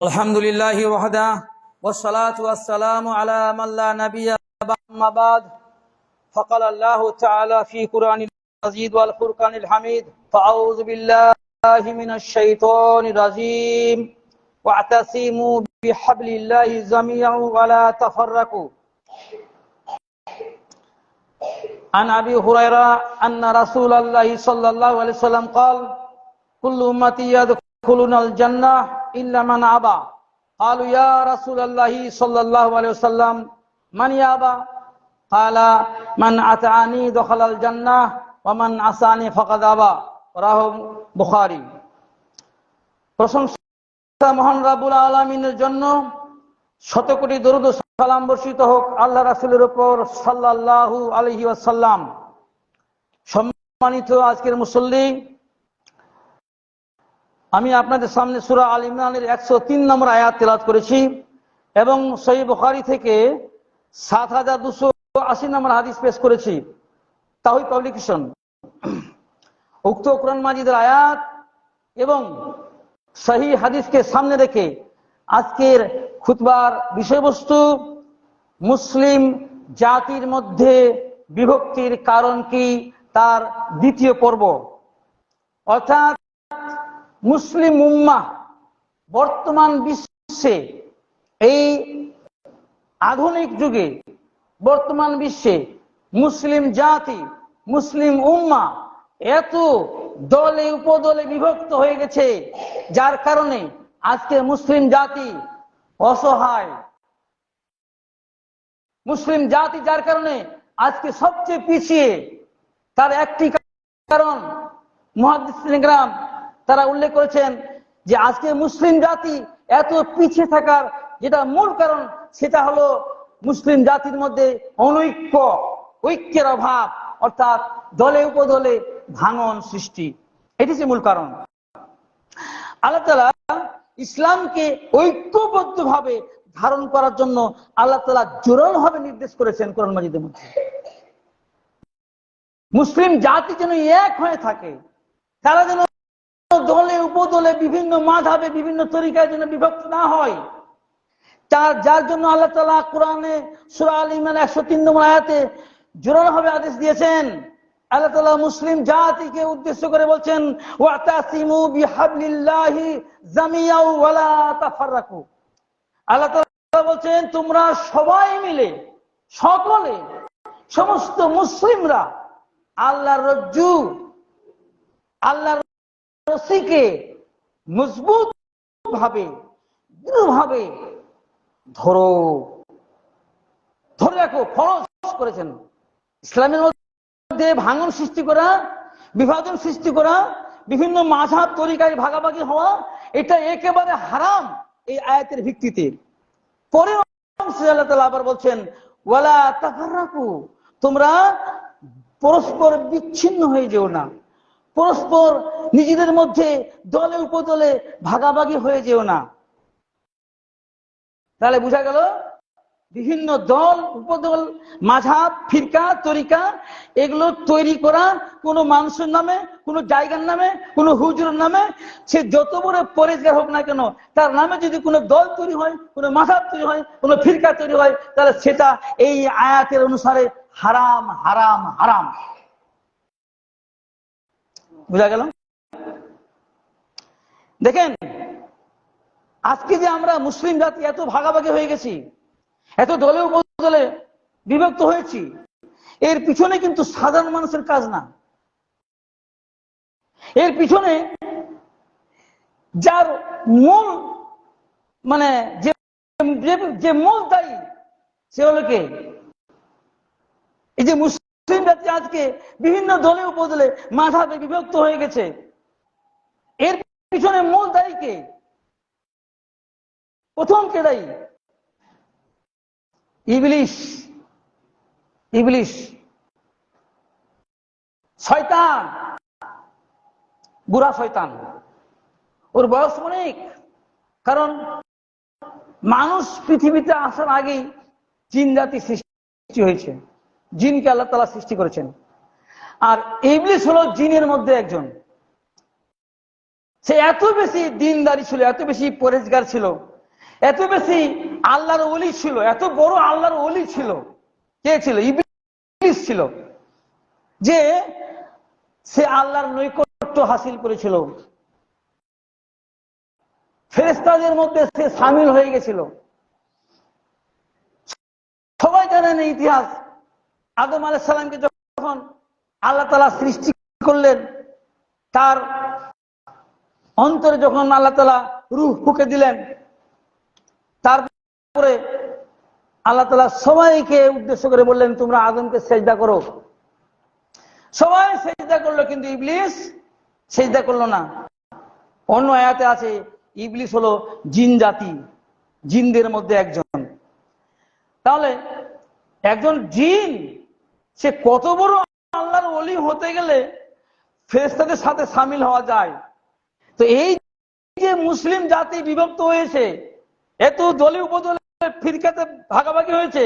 আলহামদুলিল্লাহি ওয়াহদা ওয়াসসালাতু ওয়াসসালামু আলা মান লা নাবিয়্যা আম্মা বাদ ফাকাল আল্লাহু তাআলা ফি কুরআনিল মাজিদ ওয়াল ফুরকানিল হামিদ ফাআউযু বিল্লাহি মিনাশ শাইতানির রাজীম ওয়া'তাসিমু বিহাবলিল্লাহি জামিআন ওয়া লা তাফাররাকু আন আবি হুরায়রা আন্না রাসূলুল্লাহি সাল্লাল্লাহু আলাইহি ওয়াসাল্লাম قال কুল্লু উম্মতি ইয়াদখুলুনাল জান্নাহ ইল্লা মান আবা ক্বালু ইয়া রাসূলুল্লাহি সাল্লাল্লাহু আলাইহি ওয়াসাল্লাম মান ইয়াবা ক্বালা মান আতানি দাখালাল জান্নাহ ওয়া মান আসানি ফাকাদ আবা রাওয়াহু বুখারী। প্রশংসা মহান রব্বুল আলামিনের জন্য, শত কোটি দরুদ ও সালাম বর্ষিত হোক আল্লাহ রাসূলের উপর সাল্লাল্লাহু আলাইহি ওয়াসাল্লাম। সম্মানিত আজকের মুসল্লি, আমি আপনাদের সামনে সূরা আল ইমরানের 103 নম্বর আয়াত তেলাওয়াত করেছি এবং সহিহ বুখারী থেকে 7280 নম্বর হাদিস পেশ করেছি। তাওহীদ পাবলিকেশন উক্ত কোরআন মাজিদের আয়াত এবং সহিহ হাদিসকে সামনে রেখে আজকের খুতবার বিষয়বস্তু মুসলিম জাতির মধ্যে বিভক্তির কারণ কি, তার দ্বিতীয় পর্ব। অর্থাৎ মুসলিম উম্মাহ বর্তমান বিশ্বে, এই আধুনিক যুগে বর্তমান বিশ্বে মুসলিম জাতি, মুসলিম উম্মাহ এত দলে উপদলে বিভক্ত হয়ে গেছে, যার কারণে আজকে মুসলিম জাতি অসহায়। মুসলিম জাতি যার কারণে আজকে সবচেয়ে পিছিয়ে। তার একটি কারণ মুহাদ্দিসিন ইকরাম তারা উল্লেখ করেছেন যে আজকে মুসলিম জাতি এত পিছিয়ে থাকার যেটা মূল কারণ, সেটা হলো মুসলিম জাতির মধ্যে অনৈক্য, ঐক্যের অভাব, অর্থাৎ দলে উপদলে ভাঙন সৃষ্টি। এটি হচ্ছে মূল কারণ। আল্লাহ তাআলা ইসলামকে ঐক্যবদ্ধভাবে ধারণ করার জন্য আল্লাহ তাআলা জোরালোভাবে নির্দেশ করেছেন কোরআন মাজিদের মধ্যে। মুসলিম জাতি যেন এক হয়ে থাকে, তারা যেন দলে উপদলে বিভিন্ন মাযহাবে বিভিন্ন তরিকায় যেন বিভক্ত না হয়, যার জন্য আল্লাহ তাআলা কোরআনে সূরা আল ইমরান 103 নম্বর আয়াতে জোরালোভাবে আদেশ দিয়েছেন। আল্লাহ তাআলা মুসলিম জাতিকে উদ্দেশ্য করে বলছেন, ওয়া'তাসিমু বিহাবলিল্লাহি জামিআন ওয়া লা তাফাররাকু। আল্লাহ তাআলা বলছেন, তোমরা সবাই মিলে, সকলে, সমস্ত মুসলিমরা আল্লাহর রজ্জু, আল্লাহর রশিকে মজবুত ভাবে, দৃঢ়ভাবে ধরে রাখো, ফরজ করেছেন। ইসলামের মধ্যে ভাঙন সৃষ্টি করা, বিভাজন সৃষ্টি করা, বিভিন্ন মাযহাব তরিকায় ভাগাভাগি হওয়া, এটা একেবারে হারাম এই আয়াতের ভিত্তিতে। পরে আল্লাহ তাআলা আবার বলছেন, ওয়ালা তাফাররাকু, তোমরা পরস্পর বিচ্ছিন্ন হয়ে যেও না, পরস্পর নিজেদের মধ্যে দলে উপদলে ভাগাভাগি হয়ে যেও না। তাহলে বোঝা গেল বিভিন্ন দল উপদল, মাযহাব, ফিরকা, তরিকা এগুলো তৈরি করা কোনো মানুষের নামে, কোনো জায়গার নামে, কোনো হুজুরের নামে, সে যত বড় পরেজগার হোক না কেন, তার নামে যদি কোনো দল তৈরি হয়, কোনো মাযহাব তৈরি হয়, কোনো ফিরকা তৈরি হয়, তাহলে সেটা এই আয়াতের অনুসারে হারাম, হারাম, হারাম। বুঝা গেল? দেখেন, আজকে যে আমরা মুসলিম জাতি এত ভাগাভাগি হয়ে গেছি, এত দলে উপদলে বিভক্ত হয়েছি, এর পিছনে কিন্তু সাধারণ মানুষের কাজ না। এর পিছনে যার মূল যে মূল দায়ী, সে হলো কে? এই যে মুসলিম জাতি আজকে বিভিন্ন দলে উপদলে মাযহাবে বিভক্ত হয়ে গেছে, এর পিছনে মূল দায়ী কে? প্রথম কে দায়ী? ইবলিস। ইবলিস, শয়তান, বুড়া শয়তান। ওর বয়স অনেক, কারণ মানুষ পৃথিবীতে আসার আগেই জিন জাতি সৃষ্টি হয়েছে। জিনকে আল্লাহ তাআলা সৃষ্টি করেছেন, আর ইবলিস হলো জিনের মধ্যে একজন। সে এত বেশি দিনদারি ছিল, এত বেশি পরেজগার ছিল, এত বেশি আল্লাহর ওলি ছিল, এত বড় আল্লাহর ওলি ছিল। কে ছিল? ইবলিস ছিল, যে সে আল্লাহর নৈকট্য হাসিল করেছিল, ফেরেশতাদের মধ্যে সে শামিল হয়ে গেছিল। সবাই জানেন এই ইতিহাস। আদম আলাইহিস সালামকে যখন আল্লাহ তাআলা সৃষ্টি করলেন, তার অন্তরে যখন আল্লাহ তাআলা রূহ ফুঁকে দিলেন, তারপরে আল্লাহ তাআলা সবাইকে উদ্দেশ্য করে বললেন, তোমরা আদমকে সেজদা করো। সবাই সেজদা করলো, কিন্তু ইবলিস সেজদা করলো না। অন্য আয়াতে আছে ইবলিস হলো জিন জাতি, জিনদের মধ্যে একজন। তাহলে একজন জিন সে কত বড় আল্লাহর ওলি হতে গেলে ফেরেশতাদের সাথে শামিল হওয়া যায়। তো এই যে মুসলিম জাতি বিভক্ত হয়েছে, এত দলে উপদলে ফিরকাতে ভাগাভাগি হয়েছে,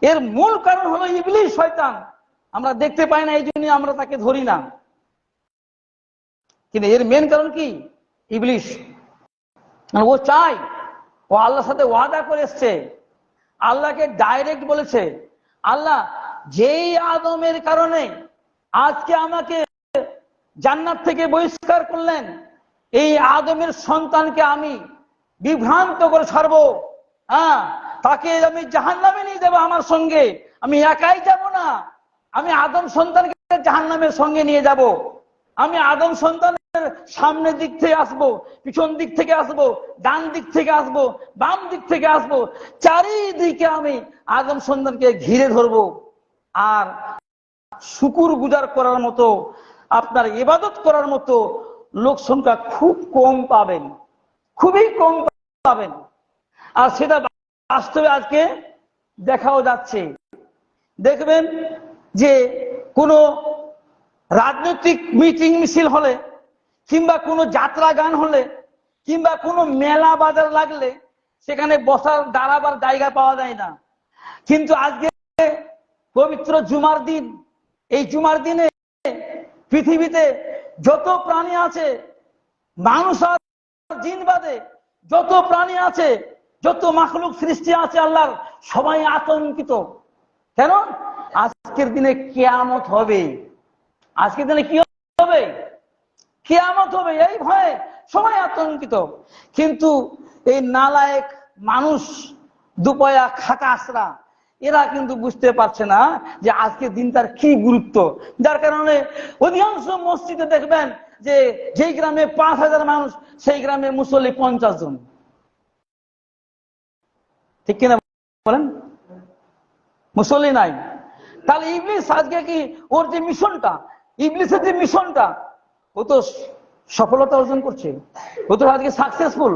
এর মূল কারণ হলো ইবলিস, শয়তান। আমরা দেখতে পাই না, এই জন্য আমরা তাকে ধরি না, কিন্তু এর মেন কারণ কি? ইবলিস। ও চাই, ও আল্লাহর সাথে ওয়াদা করে এসছে, আল্লাহকে ডাইরেক্ট বলেছে, আল্লাহ যেই আদমের কারণে আজকে আমাকে জান্নাত থেকে বহিষ্কার করলেন, এই আদমের সন্তানকে আমি বিভ্রান্ত করে ছাড়বো, তাকে আমি জাহান্নামে নিয়ে যাবো আমার সঙ্গে। আমি একাই যাব না, আমি আদম সন্তানকে জাহান্নামের সঙ্গে নিয়ে যাব। আমি আদম সন্তানের সামনের দিক থেকে আসবো, পিছন দিক থেকে আসবো, ডান দিক থেকে আসবো, বাম দিক থেকে আসবো, চারিদিকে আমি আদম সন্তানকে ঘিরে ধরবো। আর শুকুর গুজার করার মতো, আপনার ইবাদত করার মতো লোক সংখ্যা খুব কম পাবেন, খুবই কম পাবেন। আর সেটা বাস্তবে আজকে দেখাও যাচ্ছে। দেখবেন যে কোনো রাজনৈতিক মিটিং মিছিল হলে, কিংবা কোনো যাত্রা গান হলে, কিংবা কোনো মেলা বাজার লাগলে সেখানে বসার দাঁড়াবার জায়গা পাওয়া যায় না। কিন্তু আজকে পবিত্র জুমার দিন, এই জুমার দিনে পৃথিবীতে যত প্রাণী আছে, মানুষ আর জিন বাদে যত প্রাণী আছে, যত মাখলুক সৃষ্টি আছে আল্লাহর, সবাই আতঙ্কিত। কেন? আজকের দিনে কিয়ামত হবে। আজকের দিনে কি হবে? কিয়ামত হবে, এই ভয়ে সবাই আতঙ্কিত। কিন্তু এই নালায়েক মানুষ, দুপয়া খাটাসরা, এরা কিন্তু বুঝতে পারছে না যে আজকের দিনটার কি গুরুত্ব। যার কারণে অধিকাংশ মসজিদে দেখবেন যে যেই গ্রামে 5,000 মানুষ, সেই গ্রামে মুসল্লি 50 জন। ঠিক কিনা বলেন? মুসল্লি নাই। তাহলে ইবলিস আজকে কি, ওর যে মিশনটা, ইবলিসের যে মিশনটা, ও তো সফলতা অর্জন করছে, ও তো আজকে সাকসেসফুল।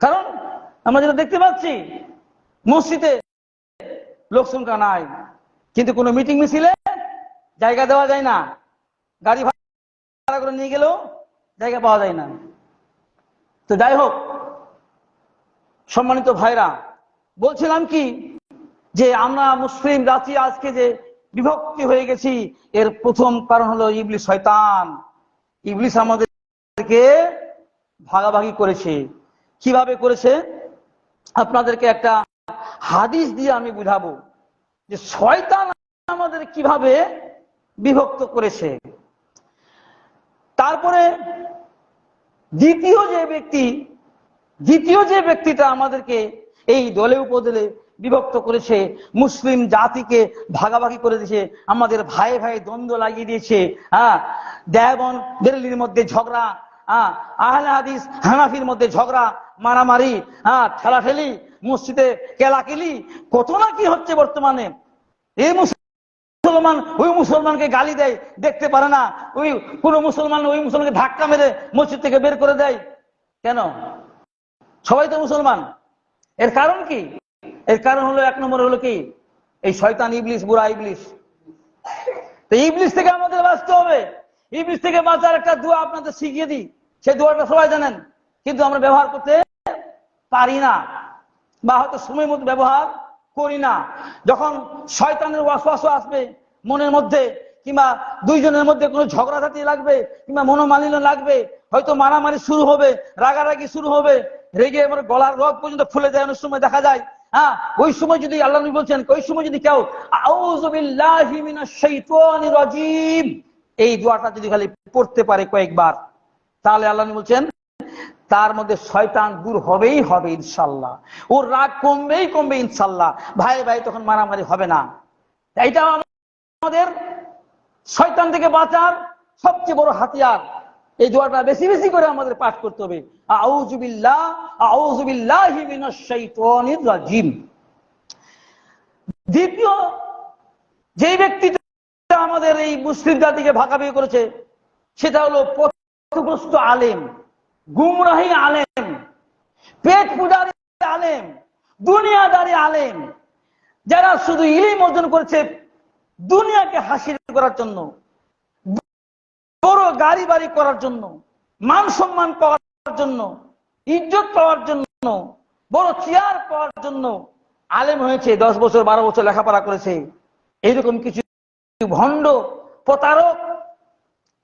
কারণ আমরা যেটা দেখতে পাচ্ছি, মসজিদে লোক সংখ্যা নাই, কিন্তু কোনো মিটিং মিছিলে জায়গা দেওয়া যায় না, গাড়ি ভাড়া করে নিয়ে গেলেও জায়গা পাওয়া যায় না। তো যাই হোক, সম্মানিত ভাইরা, বলছিলাম কি, যে আমরা মুসলিম জাতি আজকে যে বিভক্তি হয়ে গেছি, এর প্রথম কারণ হলো ইবলিস, শয়তান। ইবলিস আমাদেরকে ভাগাভাগি করেছে। কিভাবে করেছে? আপনাদেরকে একটা হাদিস দিয়ে আমি বুঝাবো যে শয়তান আমাদের কিভাবে বিভক্ত করেছে। তারপরে দ্বিতীয় যে ব্যক্তিটা আমাদেরকে এই দলে উপদলে বিভক্ত করেছে, মুসলিম জাতিকে ভাগাভাগি করে দিয়েছে, আমাদের ভাই ভাই দ্বন্দ্ব লাগিয়ে দিয়েছে। দেওবন্দ বেরেলভির মধ্যে ঝগড়া, আহলে হাদিস হানাফির মধ্যে ঝগড়া, মারামারি, ঠেলাঠেলি, মসজিদে কেলাকেলি, কত না কি হচ্ছে বর্তমানে। এই মুসলমান ওই মুসলমানকে গালি দেয়, দেখতে পারে না, ওই কোনো মুসলমান ওই মুসলমানকে ধাক্কা মেরে মসজিদ থেকে বের করে দেয়। কেন? সবাই তো মুসলমান। এর কারণ কি? এর কারণ হলো, এক নম্বর হলো কি, এই শয়তান ইবলিস, বুড়া ইবলিস। তো ইবলিস থেকে আমাদের বাঁচতে হবে। ইবলিস থেকে বাঁচার একটা দোয়া আপনাদের শিখিয়ে দিই। সেই দোয়াটা সবাই জানেন, কিন্তু আমরা ব্যবহার করতে পারি না, বা হয়তো সময় মতো ব্যবহার করি না। যখন শয়তানের ওয়াসওয়াসা আসবে মনের মধ্যে, কিংবা দুইজনের মধ্যে কোনো ঝগড়াঝাটি লাগবে, কিংবা মনোমালিন্য লাগবে, হয়তো মারামারি শুরু হবে, রাগারাগি শুরু হবে, রেগে আমার গলার রগ পর্যন্ত ফুলে যায়, অনেক সময় দেখা যায়। হ্যাঁ, ওই সময় যদি আল্লাহ নবী বলছেন, ওই সময় যদি কেউ আউযু বিল্লাহি মিনাশ শাইতানির রাজীম এই দোয়াটা যদি খালি পড়তে পারে কয়েকবার, তাহলে আল্লাহ নবী বলছেন তার মধ্যে শয়তান দূর হবেই হবে ইনশাআল্লাহ, ওর রাগ কমবেই কমবে ইনশাআল্লাহ, ভাই ভাই তখন মারামারি হবে না। এইটা আমাদের শয়তান থেকে বাঁচার সবচেয়ে বড় হাতিয়ার। এই দোয়াটা বেশি বেশি করে আমাদের পাঠ করতে হবে, আউযু বিল্লাহি মিনাশ শাইতানির রাজীম। দ্বিতীয় যে ব্যক্তিটা আমাদের এই মুসলিম জাতিকে ভাগাভাগি করেছে সেটা হলো পথভ্রষ্ট আলেম, গুমরাহী আলেম, পেট পূজারী আলেম, দুনিয়াদারি আলেম, যারা শুধু ইলম অর্জন করেছে দুনিয়াকে হাসিল করার জন্য, বড় গাড়ি বাড়ি করার জন্য, মান সম্মান পাওয়ার জন্য, ইজ্জত পাওয়ার জন্য, বড় চেয়ার পাওয়ার জন্য আলেম হয়েছে, 10 বছর 12 বছর লেখাপড়া করেছে। এইরকম কিছু ভণ্ড প্রতারক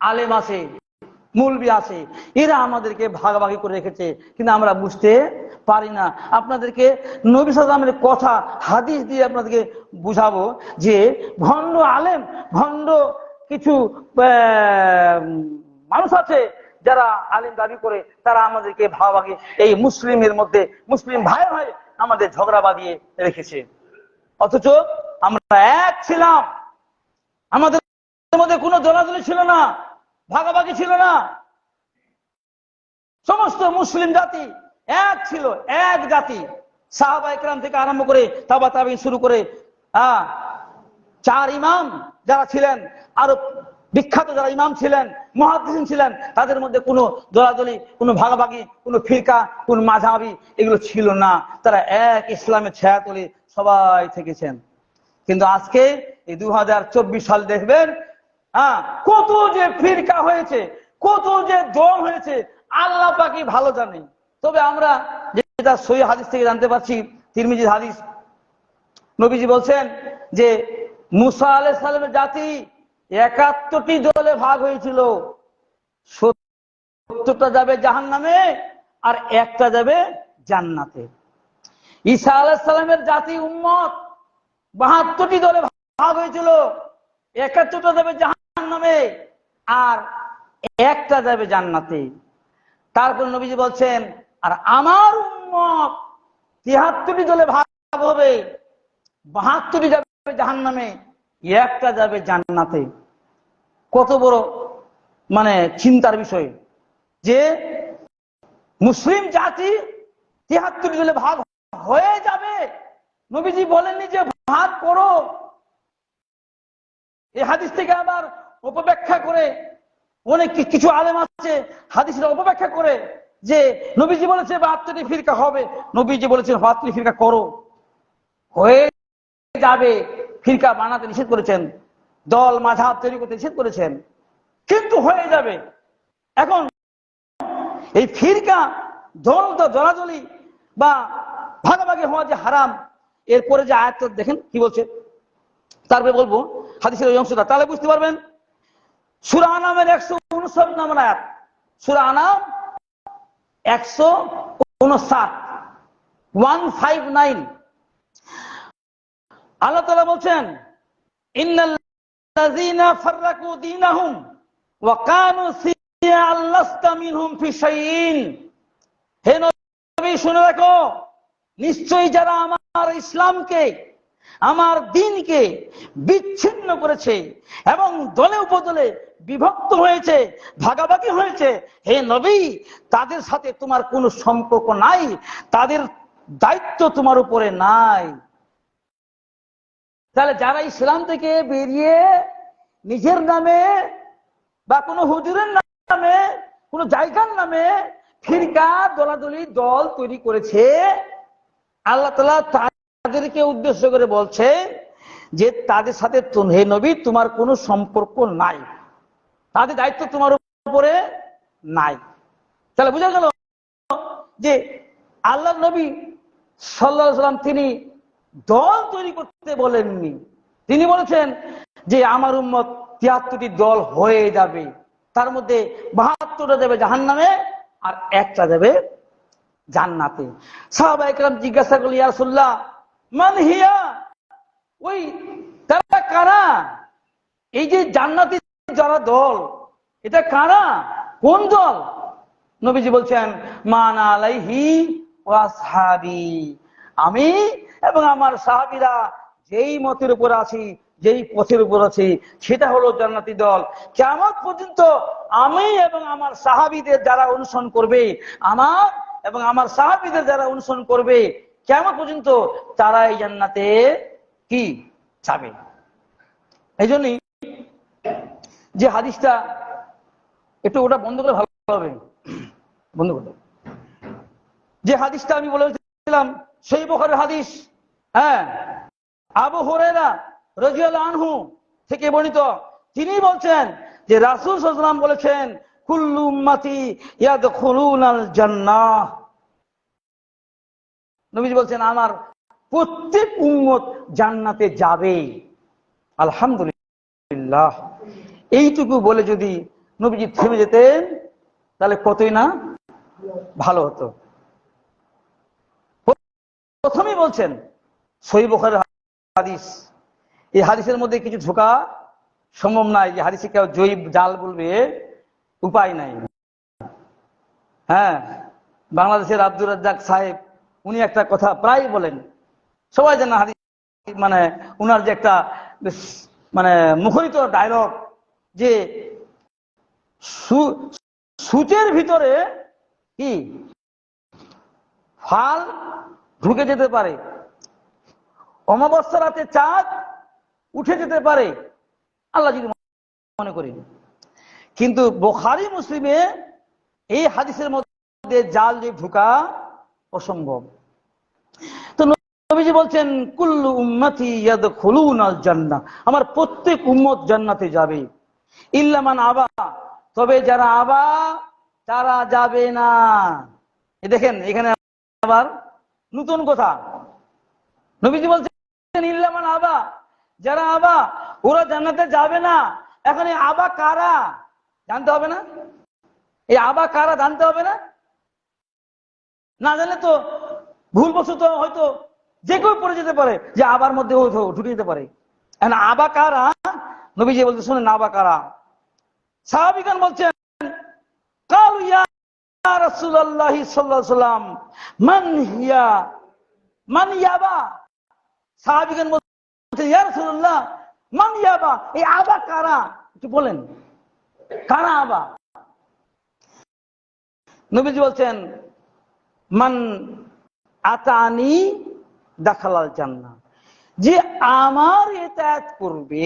আলেম আছে, মুলবি আছে, এরা আমাদেরকে ভাগাভাগি করে রেখেছে, কিন্তু আমরা বুঝতে পারি না। আপনাদেরকে নবী সাল্লাল্লাহু আলাইহি ওয়াসাল্লামের কথা হাদিস দিয়ে আপনাদেরকে বুঝাবো যে ভণ্ড আলেম, ভণ্ড কিছু মানুষ আছে যারা আলেম দাবি করে, তারা আমাদেরকে ভাগাভাগি এই মুসলিমের মধ্যে, মুসলিম ভাই ভাই আমাদের ঝগড়া বাঁধিয়ে রেখেছে। অথচ আমরা এক ছিলাম, আমাদের মধ্যে কোনো দলাদলি ছিল না, ভাগাভাগি ছিল না, সমস্ত মুসলিম জাতি এক ছিল, এক জাতি। সাহাবা ইকরাম থেকে আরম্ভ করে তাবা তাবিঈন শুরু করে 4 ইমাম যারা ছিলেন, আরো বিখ্যাত যারা ইমাম ছিলেন, মুহাদ্দিসিন ছিলেন, তাদের মধ্যে কোনো দলাদলি, কোনো ভাগাভাগি, কোনো ফিরকা, কোন মাযহাবি এগুলো ছিল না। তারা এক ইসলামের ছায়াতলে সবাই থেকেছেন। কিন্তু আজকে এই 2024 সাল দেখবেন, কত যে ফিরকা হয়েছে, কত যে দল হয়েছে, আল্লাহ পাকই ভালো জানে। তবে আমরা যেটা সহিহ হাদিস থেকে জানতে পারছি, তিরমিজির হাদিস, নবীজি বলছেন যে মুসা আলাইহিস সালামের জাতি 71টি দলে ভাগ হয়েছিল, 70টা যাবে জাহান্নামে আর একটা যাবে জান্নাতে। ঈসা আলাইহিস সালামের জাতি উম্মত 72টি দলে ভাগ হয়েছিল, 71টা যাবে জাহান্নামে আর একটা যাবে জান্নাতে। তারপর নবীজি বলছেন আর আমার উম্মত 73টি দলে ভাগ হবে, 72টি যাবে জাহান্নামে, একটা যাবে জান্নাতে। কত বড় চিন্তার বিষয় যে মুসলিম জাতি 73টি দলে ভাগ হয়ে যাবে। নবীজি বলেননি যে ভাগ করো। এই হাদিস থেকে আবার অপব্যাখ্যা করে অনেক কিছু আলেম আছে, হাদিসের অপব্যাখ্যা করে যে নবীজি বলেছে 72টি ফিরকা হবে, নবীজি বলেছেন 72টি ফিরকা করো। হয়ে যাবে, ফিরকা বানাতে নিষেধ করেছেন, দল মাযহাব তৈরি করতে নিষেধ করেছেন, কিন্তু হয়ে যাবে। এখন এই ফিরকা দলাদলি বা ভাগাভাগি হওয়া যে হারাম, এরপরে যে আয়াত দেখেন কি বলছে, তারপরে বলবো হাদিসের ওই অংশটা, তাহলে বুঝতে পারবেন। সূরা আনামের 159 নম্বর আয়াত, সূরা আনাম 159, 159। আল্লাহ তাআলা বলছেন ইন্নাল্লাযীনা ফাররাকু দীনাহুম ওয়া কানু শিয়া'আন লাস্তা মিনহুম ফি শাইইন। হে নবী শুনে রাখো, নিশ্চয়ই যারা আমার ইসলামকে, আমার দ্বীনকে বিচ্ছিন্ন করেছে এবং দলে উপদলে বিভক্ত হয়েছে, ভাগাভাগি হয়েছে, হে নবী তাদের সাথে তোমার কোনো সম্পর্ক নাই, তাদের দায়িত্ব তোমার উপরে নাই। তাহলে যারা ইসলাম থেকে বেরিয়ে নিজের নামে বা কোনো হুজুরের নামে, কোনো জায়গার নামে ফিরকা দলাদলি দল তৈরি করেছে, আল্লাহ তাআলা তাদেরকে উদ্দেশ্য করে বলছে যে তাদের সাথে হে নবী তোমার কোনো সম্পর্ক নাই, তাদের দায়িত্ব তোমার উপরে নাই। তাহলে বোঝা গেল যে আল্লাহ নবী সাল্লাল্লাহু আলাইহি ওয়াসাল্লাম তিনি দল তৈরি করতে বলেননি, তিনি বলেছেন যে আমার উম্মত 73টি দল হয়ে যাবে, তার মধ্যে 72টা যাবে জাহান্নামে আর একটা যাবে জান্নাতে। সাহাবায়ে কেরাম জিজ্ঞাসা করলেন, ইয়া রাসূলুল্লাহ মান হিয়া, ওই তারা কারা? এই যে জান্নাতি যারা দল, এটা কারা, কোন দল? নবীজি বলছেন, মান আলাইহি ওয়া আসহাবি, আমি এবং আমার সাহাবীরা যেই মতের উপর আছি, যেই পথের উপর আছি, সেটা হলো জান্নাতি দল। কিয়ামত পর্যন্ত আমি এবং আমার সাহাবীদের যারা অনুসরণ করবে, আমার এবং আমার সাহাবীদের যারা অনুসরণ করবে, কিয়ামত পর্যন্ত তারা এই জান্নাতে কি যাবে। এই জন্যই যে হাদিসটা, একটু ওটা বন্ধ করে ভালো হবে, বন্ধ করে। যে হাদিসটা আমি বলেছিলাম সহিহ বুখারীর হাদিস, হ্যাঁ, আবু হুরায়রা রাদিয়াল্লাহু আনহু থেকে বর্ণিত, তিনি বলছেন যে রাসূল সাল্লাল্লাহু আলাইহি ওয়াসাল্লাম বলেছেন, কুল্লু উম্মতি ইয়াদখুলুনাল জান্নাহ। নবীজি বলছেন, আমার প্রত্যেক উম্মত জান্নাতে যাবে। আলহামদুলিল্লাহ। এইটুকু বলে যদি নবীজি থেমে যেতেন তাহলে কতই না ভালো হতো। প্রথমেই বলছেন সহিহ বুখারীর হাদিস, এই হাদিসের মধ্যে কিছু ঢোকা সম্ভব নাই, যে হাদিসে কেউ জয়ী জাল বলবে, উপায় নাই। হ্যাঁ, বাংলাদেশের আব্দুর রাজ্জাক সাহেব, উনি একটা কথা প্রায় বলেন, সবাই জানে হাদিস, মানে উনার যে একটা মানে মুখরিত ডায়লগ, যে সূচের ভিতরে কি ফাল ঢুকে যেতে পারে, অমাবস্যা রাতে চাঁদ উঠে যেতে পারে, আল্লাহ যদি মনে করি। কিন্তু বুখারী মুসলিমে এই হাদিসের মধ্যে জাল যে ঢুকা অসম্ভব। তো নবীজি বলছেন, কুল্লু উম্মতি ইয়াদখুলুনাল জান্নাহ, আমার প্রত্যেক উম্মত জান্নাতে যাবে, ইল্লা মান আবা, তবে যারা আবা তারা যাবে না। দেখেন এখানে আবার নতুন কথা, নবীজি বলছেন ইল্লা মান আবা, যারা আবা ওরা জান্নাতে যাবে না। এখন এই আবা কারা জানতে হবে না? এই আবা কারা জানতে হবে না? না জানলে তো ভুলবশত হয়তো যে কেউ পড়ে যেতে পারে, যে আবার মধ্যে ঢুকে যেতে পারে। এখন আবা কারা, নবীজি বলতে শুনেন, আবা কারা? সাহাবীগণ বলছেন, কালু ইয়া রাসূলুল্লাহ সাল্লাল্লাহু আলাইহি ওয়াসাল্লাম মান হিয়া, মান ইয়াবা। সাহাবীগণ বলছেন, ইয়া রাসূলুল্লাহ মান ইয়াবা, এই আবা কারা, একটু বলেন, কারা আবা? নবীজি বলছেন, মান আতানি দাখালাল জান্নাহ, যে আমার ইতাআত করবে,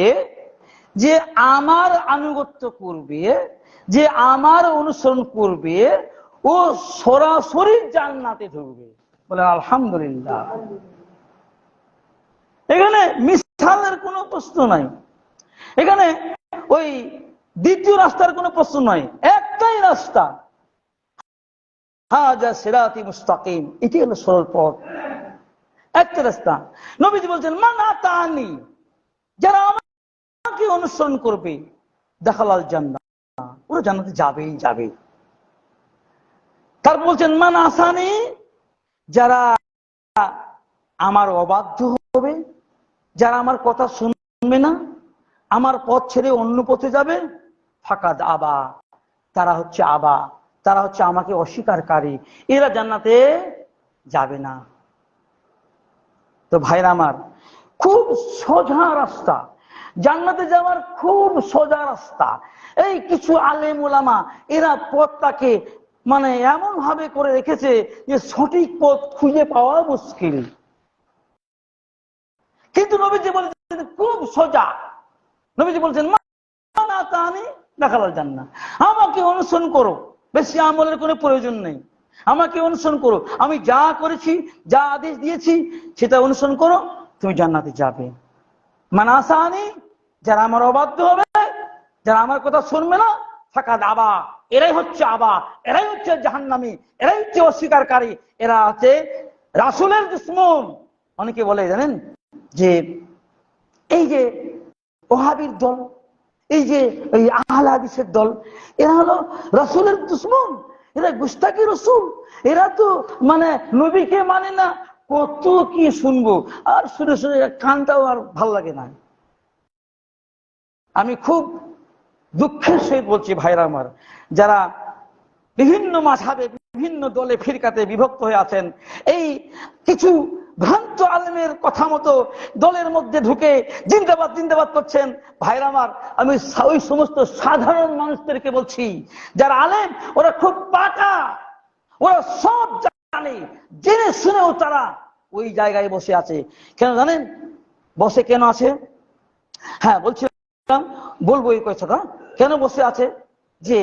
যে আমার আনুগত্য করবে, যে আমার অনুসরণ করবে, ও সরাসরি জান্নাতে ঢুকবে। বলেন আলহামদুলিল্লাহ। এখানে মিসালের কোনো প্রশ্ন নাই, এখানে ওই দ্বিতীয় রাস্তার কোনো প্রশ্ন নয়, একটাই রাস্তা, হাযা সিরাতি মুস্তাকিম, এটি হলো সরল পথ, একটা রাস্তা। নবীজি বলছেন, মান আতানি, যারা আমাকে অনুসরণ করবে, দাখালাল জান্নাহ, ওরা জান্নাতে যাবেই যাবে। তারপর বলছেন, মান আসানি, যারা আমার অবাধ্য হবে, যারা আমার কথা শুনবে না, আমার পথ ছেড়ে অন্য পথে যাবে, ফাকাদ আবা, তারা হচ্ছে আবা, তারা হচ্ছে আমাকে অস্বীকারী, এরা জান্নাতে যাবে না। তো ভাইরা আমার, খুব সোজা রাস্তা, জান্নাতে যাওয়ার খুব সোজা রাস্তা। এই কিছু আলেম উলামা এরা পথটাকে মানে এমন ভাবে করে রেখেছে যে সঠিক পথ খুঁজে পাওয়া মুশকিল। কিন্তু নবীজি বলেছেন খুব সোজা, নবীজি বলছেন, মান আতানি দাখালাল জান্নাহ, আমাকে অনুসরণ করো, বেশি আমলের কোনো প্রয়োজন নেই, আমাকে অনুসরণ করো, আমি যা করেছি, যা আদেশ দিয়েছি সেটা অনুসরণ করো, তুমি জান্নাতে যাবে। মান আসানি, যারা আমার অবাধ্য হবে, যারা আমার কথা শুনবে না, ফাকাদ আবা, এরাই হচ্ছে আবা, এরাই হচ্ছে জাহান্নামী, এরাই হচ্ছে অস্বীকারী, এরা হচ্ছে রাসূলের দুশমন। অনেকে বলে জানেন যে এই যে ওহাবীর দল, এই যে ওই আহলে হাদিসের দল, এরা হলো রাসূলের দুশমন, এরা গুস্তাকি রসুল, এরা তো মানে নবীকে মানে না। কত কি শুনবো, আর শুনে শুনে কানটাও আর ভাল লাগে না। আমি খুব দুঃখের সহিত বলছি ভাইরা আমার, যারা বিভিন্ন মাযহাবে বিভিন্ন দলে ফিরকাতে বিভক্ত হয়ে আছেন, এই কিছু ভ্রান্ত আলেমের কথা মতো দলের মধ্যে ঢুকে জিন্দাবাদ জিন্দাবাদ করছেন। ভাইরা আমার, আমি ওই সমস্ত সাধারণ মানুষদেরকে বলছি, যারা আলেম ওরা খুব পাকা, ওরা সব জানে, জেনে শুনেও তারা ওই জায়গায় বসে আছে। কেন জানেন বসে কেন আছে? হ্যাঁ বলছিলাম, বলবো এই কথাটা কেন বসে আছে। যে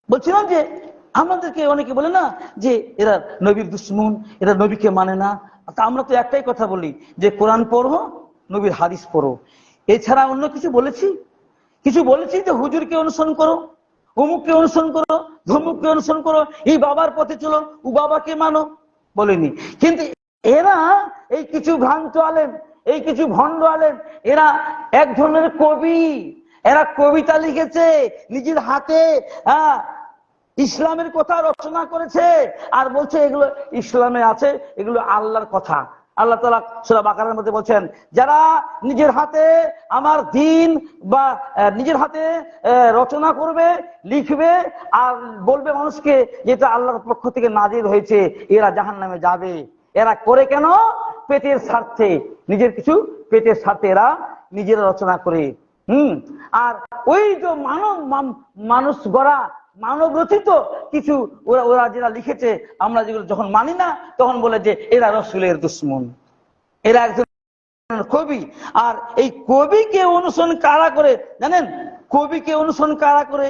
বলছিলাম যে আমাদেরকে অনেকে বলে না যে এরা নবীর দুশমন, এরা নবীকে মানে না। আমরা তো একটাই কথা বলি যে কোরআন পড়ো, নবীর হাদিস পড়ো, এছাড়া অন্য কিছু বলেছি? কিছু বলেছি যে হুজুরকে অনুসরণ করো, অমুককে অনুসরণ করো, ধমুককে অনুসরণ করো, এই বাবার পথে চলো, ও বাবাকে মানো, বলিনি। কিন্তু এরা এই কিছু ভ্রান্ত আলেম, এই কিছু ভণ্ড আলেম, এরা এক ধরনের কবি, এরা কবিতা লিখেছে নিজের হাতে, ইসলামের কথা রচনা করেছে, আর বলছে এগুলো ইসলামে আছে, এগুলো আল্লাহর কথা। আল্লাহ তাআলা সূরা বাকারার মধ্যে বলছেন, যারা নিজের হাতে আমার দ্বীন বা নিজের হাতে রচনা করবে, লিখবে, আর বলবে মানুষকে যেটা আল্লাহর পক্ষ থেকে নাজিল হয়েছে, এরা জাহান্নামে যাবে। এরা করে কেন? পেটের স্বার্থে, নিজের কিছু পেটের স্বার্থে এরা নিজেরা রচনা করে। আর ওই যে মানুষ গড়া মানব রচিত কিছু ওরা যেটা লিখেছে, আমরা যেগুলো যখন মানি না, তখন বলে যে এরা রসুলের দুশমন, এরা একজন কবি। আর এই কবিকে অনুসরণ কারা করে জানেন? কবিকে অনুসরণ কারা করে?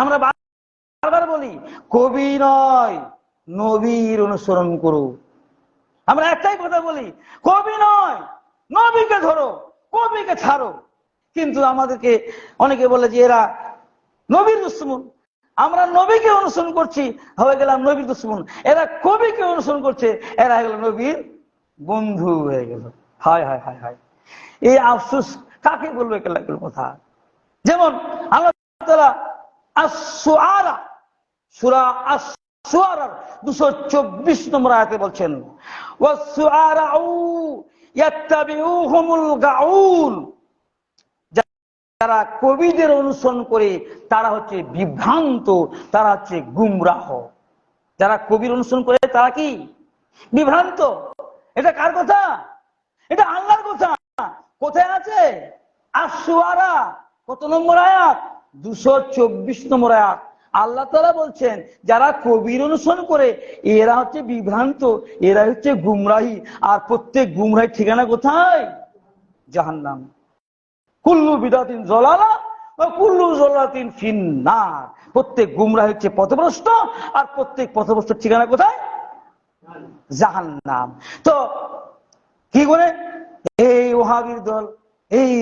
আমরা বারবার বলি, কবি নয়, নবীর অনুসরণ করো। আমরা একটাই কথা বলি, কবি নয়, নবীকে ধরো, কবিকে ছাড়ো। কিন্তু আমাদেরকে অনেকে বলে যে এরা নবীর দুশমন। আমরা নবীকে অনুসরণ করছি, হয়ে গেলাম নবীর দুশমন। এরা কবিকে অনুসরণ করছে, এরা হয়ে গেল নবীর বন্ধু হয়ে গেল। হায় হায় হায় হায়, এই আফসোস কাকে বলবো এগুলো কথা। যেমন আল্লাহ তাআলা আস-শুআরা, সূরা আস-শুআরার 224 নম্বর আয়াতে বলছেন, ওয়াস-শুআরাউ ইয়াত্তাবিউহুমুল গাউল, যারা কবিদের অনুসরণ করে তারা হচ্ছে বিভ্রান্ত, তারা হচ্ছে গুমরাহ। যারা কবির অনুসরণ করে তারা কি? বিভ্রান্ত। এটা কার কথা? এটা আল্লাহর কথা। কোথায় আছে? আস-শুআরা কত নম্বর আয়াত? 224 নম্বর আয়াত। আল্লাহ তাআলা বলছেন, যারা কবির অনুসরণ করে এরা হচ্ছে বিভ্রান্ত, এরা হচ্ছে গুমরাহী। আর প্রত্যেক গুমরাহির ঠিকানা কোথায়? জাহান্নাম। কুল্লু বিদাতিন জলালা ওয়া কুল্লু জলালাতিন ফিন্নার। প্রত্যেক গুমরাহ হচ্ছে পথভ্রষ্ট, আর প্রত্যেক পথভ্রষ্টের ঠিকানা কোথায়? জাহান্নাম। তো কি করে এই ওহাবীর দল, এই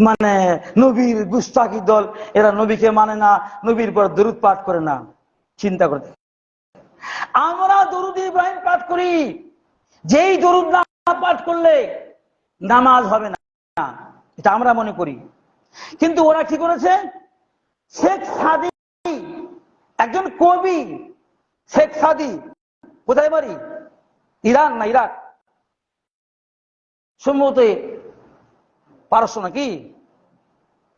মানে নবীর গুস্তাখী দল, এরা নবীকে মানে না, নবীর পর দরুদ পাঠ করে না। চিন্তা করতে, আমরা দরুদ ইব্রাহিম পাঠ করি, যেই দরুদ না পাঠ করলে নামাজ হবে না, এটা আমরা মনে করি। কিন্তু ওরা কি করেছে? শেখ সাদী, একজন কবি, শেখ সাদী, কোথায় বাড়ি? ইরান না ইরাক, সম্ভবত পারস্য নাকি,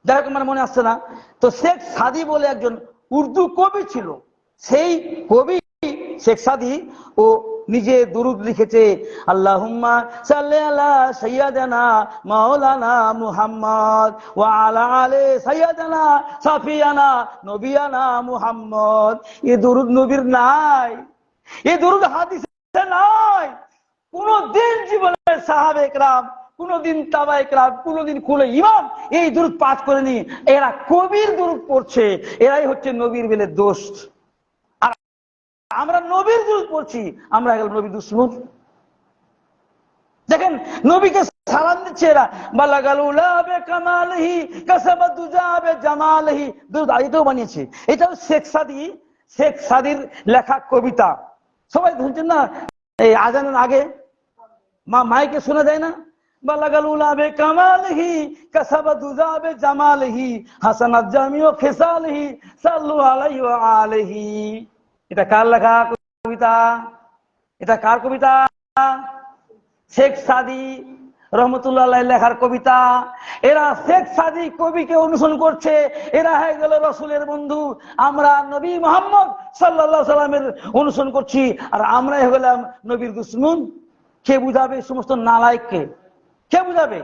যাই হোক আমার মনে আসছে না। তো শেখ সাদী বলে একজন উর্দু কবি ছিল। সেই কবি শেখ সাদী ও নিজে দুরুদ লিখেছে, আল্লাহুম্মা সাল্লি আলা সাইয়্যিদানা মাওলানা মুহাম্মদ ওয়া আলা আলি সাইয়্যিদানা সাফিয়ানা নবিয়ানা মুহাম্মদ। এই দুরুদ নবীর নাই, এই দুরুদ হাদিসে নাই। কোনদিন জীবনে সাহাবে কেরাম, কোনদিন তাবায়ে কেরাম, কোনদিন কোন ইমাম এই দুরুদ পাঠ করেনি। এরা কবির দুরুদ পড়ছে, এরাই হচ্ছে নবীর বেলে দোস্ত। আমরা নবীর দুরূদ পড়ছি, আমরা গেল নবীর দুশমন। দেখেন নবীকে সালাম দিচ্ছে এরা, বালাগাল উলা বিকামালিহি কাসাবাত দুজা বিজামালিহি, দুরূদ আয়াতও বানিয়েছে। এটাও শেখ সাদী, শেখ সাদীর লেখা কবিতা। সবাই শুনছেন না? এই আজানের আগে মাইকে শোনা যায় না? বালাগাল উলাবে কামালহি কাসাবা দুজাবে জামালহি হাসানাত জামিউ খিসালহি সাল্লু আলাইহি ওয়া আলিহি। এটা কার লেখা কবিতা? এটা কার কবিতা? শেখ সাদী রহমতুল্লাহ আলাইহি লেখার কবিতা। এরা শেখ সাদী কবিকে অনুসরণ করছে, এরা হয়ে গেল রাসূলের বন্ধু। আমরা নবী মুহাম্মদ সাল্লাল্লাহু আলাইহি সাল্লামের অনুসরণ করছি, আর আমরা হয়ে গেলাম নবীর দুশমন। কে বুঝাবে সমস্ত নালায়েককে? কে বুঝাবে?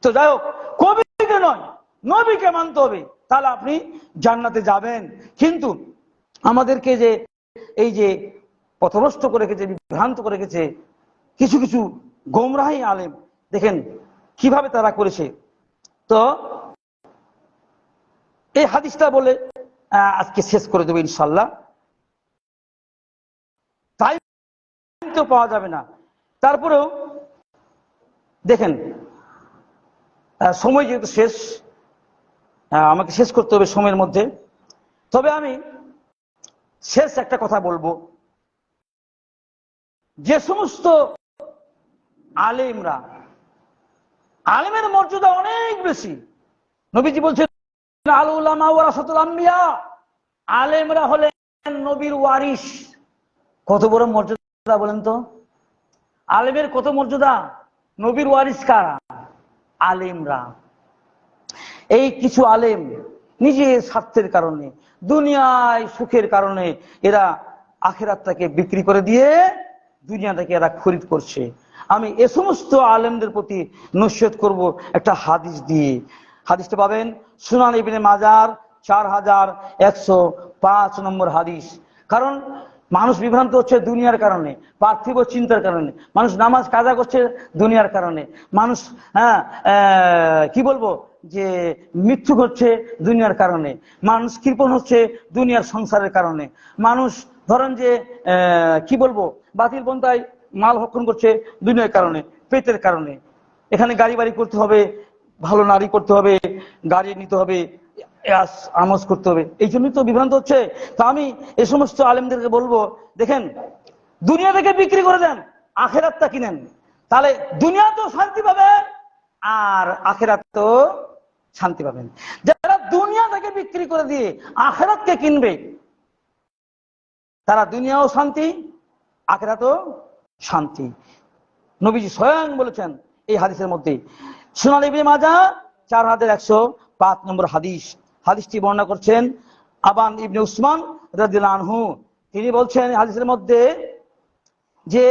তো যাই হোক, কবিকে নয় নবীকে মানতে হবে, তাহলে আপনি জান্নাতে যাবেন। কিন্তু আমাদেরকে যে এই যে পথভ্রষ্ট করে রেখেছে, বিভ্রান্ত করে রেখেছে কিছু কিছু গোমরাহী আলেম, দেখেন কিভাবে তারা করেছে। তো এই হাদিসটা বলে আজকে শেষ করে দেবো ইনশাল্লাহ, তাই তো পাওয়া যাবে না। তারপরেও দেখেন সময় যেহেতু শেষ, আমাকে শেষ করতে হবে সময়ের মধ্যে। তবে আমি শেষ একটা কথা বলবো, যে সমস্ত আলেমরা, আলেমের মর্যাদা অনেক বেশি। নবীজি বলছেন আল উলামা ওয়ারাসাতুল আম্বিয়া, আলেমরা হলেন নবীর ওয়ারিস। কত বড় মর্যাদা বলেন তো? আলেমের কত মর্যাদা! নবীর ওয়ারিস কারা? আলেমরা। এই কিছু আলেম নিজের স্বার্থের কারণে, দুনিয়ায় সুখের কারণে এরা আখিরাতটাকে বিক্রি করে দিয়ে দুনিয়াটাকে এরা খরিদ করছে। আমি এ সমস্ত আলেমদের প্রতি নসিহত করব একটা হাদিস দিয়ে। হাদিসটা পাবেন সুনান ইবনে মাজার 4105 নম্বর হাদিস। কারণ মানুষ বিভ্রান্ত হচ্ছে দুনিয়ার কারণে, পার্থিব চিন্তার কারণে। মানুষ নামাজ কাজা করছে দুনিয়ার কারণে। মানুষ কি বলবো যে মৃত্যু ঘটছে দুনিয়ার কারণে। মানুষ কৃপণ হচ্ছে দুনিয়ার সংসারের কারণে। মানুষ ধরেন যে কি বলবো বাতিল পন্থায় মাল ভক্ষণ করছে দুনিয়ার কারণে, পেটের কারণে। এখানে গাড়ি বাড়ি করতে হবে, ভালো নারী করতে হবে, গাড়ি নিতে হবে, আমজ করতে হবে, এই জন্যই তো বিভ্রান্ত হচ্ছে। তো আমি এই সমস্ত আলেমদেরকে বলবো, দেখেন দুনিয়া থেকে বিক্রি করে দেন, আখেরাতটা কিনেন, তাহলে দুনিয়া তো শান্তি পাবে আর আখেরাত তো শান্তি পাবেন। যারা দুনিয়া থেকে বিক্রি করে দিয়ে আখেরাতকে কিনবে, তারা দুনিয়াও শান্তি, আখেরাতও শান্তি। নবীজি স্বয়ং বলেছেন এই হাদিসের মধ্যে। সুনান ইবনে মাজাহ 4105 নম্বর হাদিস। হাদিসটি বর্ণনা করছেন আবান ইবনে উসমান রাদিয়াল্লাহু আনহু। তিনি বলছেন হাদিসের মধ্যে যে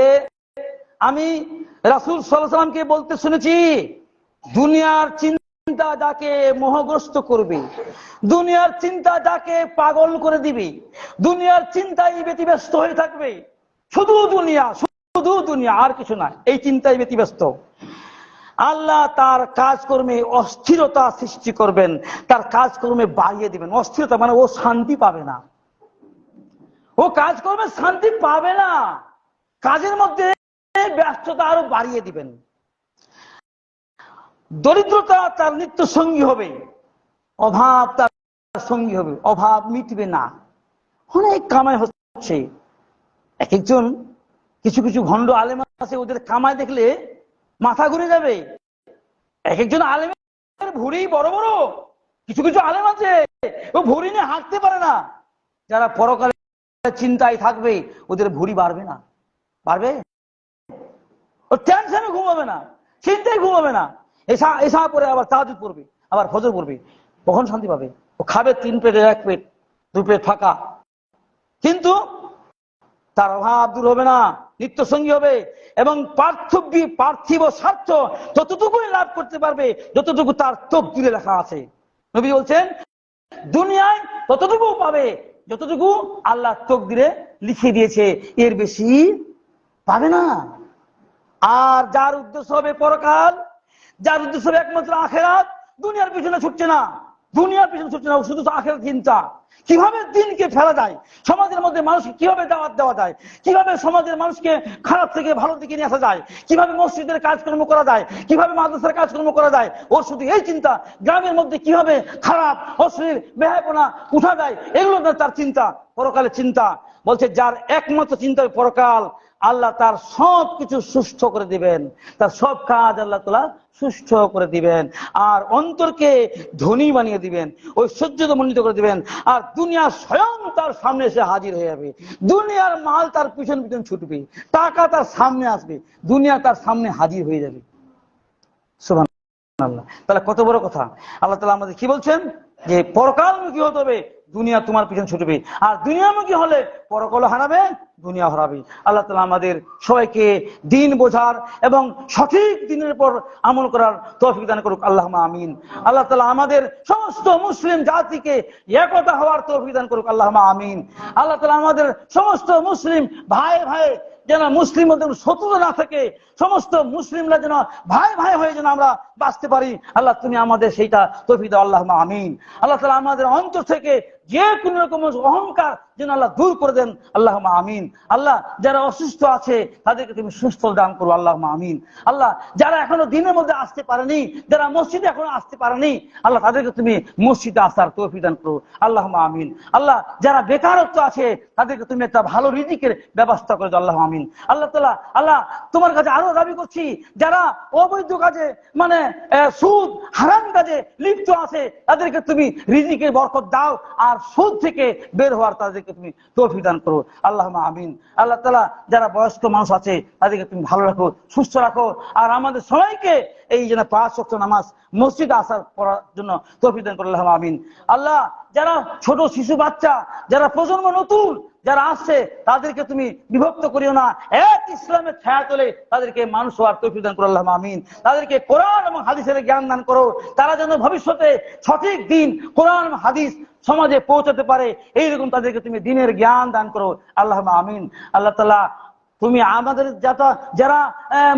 আমি রাসূল সাল্লাল্লাহু আলাইহি ওয়াসাল্লামকে বলতে শুনেছি, দুনিয়ার চিন্তা যাকে মোহগ্রস্ত করবে, দুনিয়ার চিন্তা যাকে পাগল করে দিবে, দুনিয়ার চিন্তায় ব্যতিব্যস্ত হয়ে থাকবে, শুধু দুনিয়া শুধু দুনিয়া আর কিছু না, এই চিন্তায় ব্যতিব্যস্ত, আল্লাহ তার কাজকর্মে অস্থিরতা সৃষ্টি করবেন, তার কাজকর্মে বাড়িয়ে দিবেন। অস্থিরতা মানে ও শান্তি পাবে না, ও কাজকর্মে শান্তি পাবে না, কাজের মধ্যে ব্যস্ততা আরো বাড়িয়ে দিবেন। দরিদ্রতা তার নিত্য সঙ্গী হবে, অভাব তার সঙ্গী হবে, অভাব মিটবে না। অনেক কামাই হচ্ছে, এক একজন কিছু কিছু ভণ্ড আলেম আছে, ওদের কামাই দেখলে মাথা ঘুরে যাবে। এক একজন আলেমের ভুঁড়ি বড় বড়, কিছু কিছু আলেম আছে ও ভুঁড়ি নিয়ে হাঁটতে পারে না। যারা পরকালে চিন্তায় থাকবে ওদের ভুঁড়ি বাড়বে না, পারবে? ও টেনশনে ঘুমাবে না, চিন্তায় ঘুমাবে না। এসা পরে আবার তাহাজ্জুদ পড়বে, আবার ফজর পড়বে, কখন শান্তি পাবে? ও খাবে 3 প্লেটে 1 প্লেট, 2 প্লেট ফাঁকা, কিন্তু তার অভাব দূর হবে না, নিত্য সঙ্গী হবে এবং পার্থিব স্বার্থ ততটুকুই লাভ করতে পারবে যতটুকু তার তকদিরে লেখা আছে। নবী বলছেন দুনিয়ায় ততটুকু পাবে যতটুকু আল্লাহ তকদিরে লিখে দিয়েছে, এর বেশি পাবে না। আর যার উদ্দেশ্য হবে পরকাল, যার উদ্দেশ্য হবে একমাত্র আখেরাত, দুনিয়ার পিছনে ছুটছে না, দুনিয়ার পিছনে ছুটছে না, শুধু আখেরাত চিন্তা। কিভাবে দিনকে ফেলা যায়, সমাজের মধ্যে মানুষকে কিভাবে দাওয়াত দেওয়া যায়, কিভাবে সমাজের মানুষকে খারাপ থেকে ভালো দিকে নিয়ে আসা যায়, কিভাবে মসজিদের কাজকর্ম করা যায়, কিভাবে মাদ্রাসার কাজকর্ম করা যায়, ওর শুধু এই চিন্তা। গ্রামের মধ্যে কিভাবে খারাপ অশ্লীল বেহায়াপনা উঠা যায়, এগুলো না তার চিন্তা, পরকালের চিন্তা। বলছে যার একমাত্র চিন্তা পরকাল আল্লাহ তার সব কিছু সুস্থ করে দিবেন, তার সব কাজ আল্লাহ তাআলা সুস্থ করে দিবেন, আর অন্তরকে ধনী বানিয়ে দিবেন, ঐশ্বর্যতে মণ্ডিত করে দিবেন, আর দুনিয়া স্বয়ং তার সামনে এসে হাজির হয়ে যাবে। দুনিয়ার মাল তার পিছন পিছন ছুটবে, টাকা তার সামনে আসবে, দুনিয়া তার সামনে হাজির হয়ে যাবে। সুবহানাল্লাহ। তাহলে কত বড় কথা! আল্লাহ তাআলা আমাদের কি বলছেন যে পরকালমুখী হতে হবে, দুনিয়া তোমার পিছন ছুটবে, আর দুনিয়ামুখী হলে পরকাল হারাবে, দুনিয়া হারাবে। আল্লাহ তাআলা আমাদের সবাইকে দিন বোঝার এবং সঠিক দিনের পর আমল করার তৌফিক দান করুক, আল্লাহুম্মা আমিন। আল্লাহ তাআলা আমাদের সমস্ত মুসলিম জাতিকে একতা হওয়ার তৌফিক দান করুক, আল্লাহুম্মা আমিন। আল্লাহ তাআলা আমাদের সমস্ত মুসলিম ভাই ভাই যেন মুসলিম শত্রুতা না থাকে, সমস্ত মুসলিমরা যেন ভাই ভাই হয়ে যেন আমরা বাঁচতে পারি, আল্লাহ তুমি আমাদের সেইটা তৌফিক দাও, আল্লাহুম্মা আমিন। আল্লাহ তাআলা আমাদের অন্তর থেকে যে কোন রকম অহংকার যেন আল্লাহ দূর করে দেন, আল্লাহুম্মা আমিন। আল্লাহ যারা অসুস্থ আছে তাদেরকে তুমি সুস্থ দান করো, আল্লাহুম্মা আমিন। আল্লাহ যারা এখনো দিনের মধ্যে আসতে পারেনি, যারা মসজিদে এখনো আসতে পারেনি, আল্লাহ তাদেরকে তুমি মসজিদে আসার তৌফিক দান করো, আল্লাহুম্মা আমিন। আল্লাহ যারা বেকারত্ব আছে তাদেরকে তুমি একটা ভালো রিজিকের ব্যবস্থা করে দাও, আল্লাহুম্মা আমিন। আল্লাহ তাআলা, আল্লাহ তোমার কাছে আরো দাবি করছি, যারা অবৈধ কাজে মানে সুদ হারাম কাজে লিপ্ত আছে তাদেরকে তুমি রিজিকের বরকত দাও, আর সুদ থেকে বের হওয়ার তাদেরকে তুমি তৌফিক দান করো, আল্লাহুম্মা আমিন। আল্লাহ তাআলা যারা বয়স্ক মানুষ আছে তাদেরকে তুমি ভালো রাখো, সুস্থ রাখো, আর আমাদের সবাইকে এই যেন 5 ওয়াক্ত নামাজ মসজিদে আসার পড়ার জন্য তৌফিক দান করো, আল্লাহুম্মা আমিন। আল্লাহ যারা ছোট শিশু বাচ্চা, যারা প্রজন্ম নতুন যারা আসছে তাদেরকে তুমি বিভক্ত করিও না, এক ইসলামের ছায়া তোলে তাদেরকে মানুষ হওয়ার তৌফিক দান করো, আল্লাহুম্মা আমিন। তাদেরকে কোরআন এবং হাদিসের জ্ঞান দান করো, তারা যেন ভবিষ্যতে সঠিক দিন কোরআন এবং হাদিস সমাজে পৌঁছাতে পারে, এইরকম তাদেরকে তুমি দিনের জ্ঞান দান করো, আল্লাহুম্মা আমিন। আল্লাহ তাআলা তুমি আমাদের যারা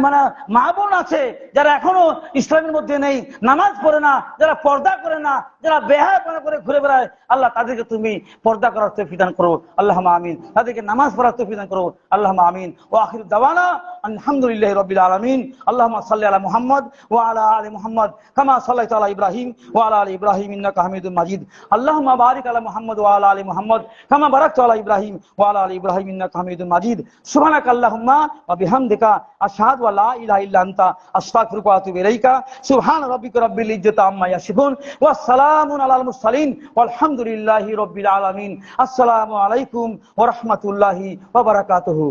মানে মা বোন আছে, যারা এখনো ইসলামের মধ্যে নেই, নামাজ পড়ে না, যারা পর্দা করে না, যারা বেহায়াপনা করে ঘুরে বেড়ায়, আল্লাহ তাদেরকে তুমি পর্দা করার তৌফিক দান করো, আল্লাহুম্মা আমিন। তাদেরকে নামাজ পড়ার তৌফিক দান করো, আল্লাহুম্মা আমিন। ওয়া আখিরু দাওয়ানা আলহামদুলিল্লাহি রাব্বিল আলামিন। আল্লাহুম্মা সাল্লি আলা মুহাম্মদ ওয়া আলা আলি মুহাম্মদ কামা সাল্লাইতা আলা ইব্রাহিম ওয়া আলা আলি ইব্রাহিম ইন্নাকা হামিদুম মাজিদ। আল্লাহুম্মা বারিক আলা মুহাম্মদ ওয়া আলা আলি মুহাম্মদ কামা বারাকতা আলা ইব্রাহিম ওয়া আলা আলি ইব্রাহিম ইন্নাকা হামিদুম মাজিদ। সুবহানাকা আল্লাহুম্মা ওয়া বিহামদিকা আশহাদু আল্লা ইলাহা ইল্লা আনতা আস্তাগফিরুকা ওয়া আতুবু ইলাইকা। সুবহান রাব্বিকা রাব্বিল ইজ্জাতি আম্মা ইয়াসিফুন ওয়া সালামুন আলাল মুরসালিন ওয়ালহামদুলিল্লাহি রাব্বিল আলামিন। আসসালামু আলাইকুম ওয়া রাহমাতুল্লাহি ওয়া বারাকাতুহু।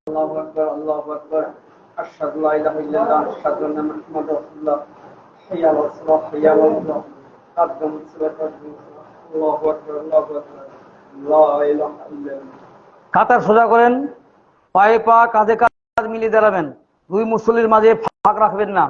আল্লাহু আকবার, আল্লাহু আকবার, আশহাদু লা ইলাহা ইল্লাল্লাহ, আশহাদু আন্না মুহাম্মাদুর রাসূলুল্লাহ, হাইয়া আলাস সালাহ, হাইয়া আলাল ফালাহ, আযযামুস সালাত, আল্লাহু আকবার, আল্লাহু আকবার, লা ইলাহা ইল্লাল্লাহ। কাতার সোজা করেন, পায়ে পা কাঁধে কাঁধ মিলিয়ে দাঁড়াবেন, দুই মুসল্লির মাঝে ফাঁক রাখবেন না।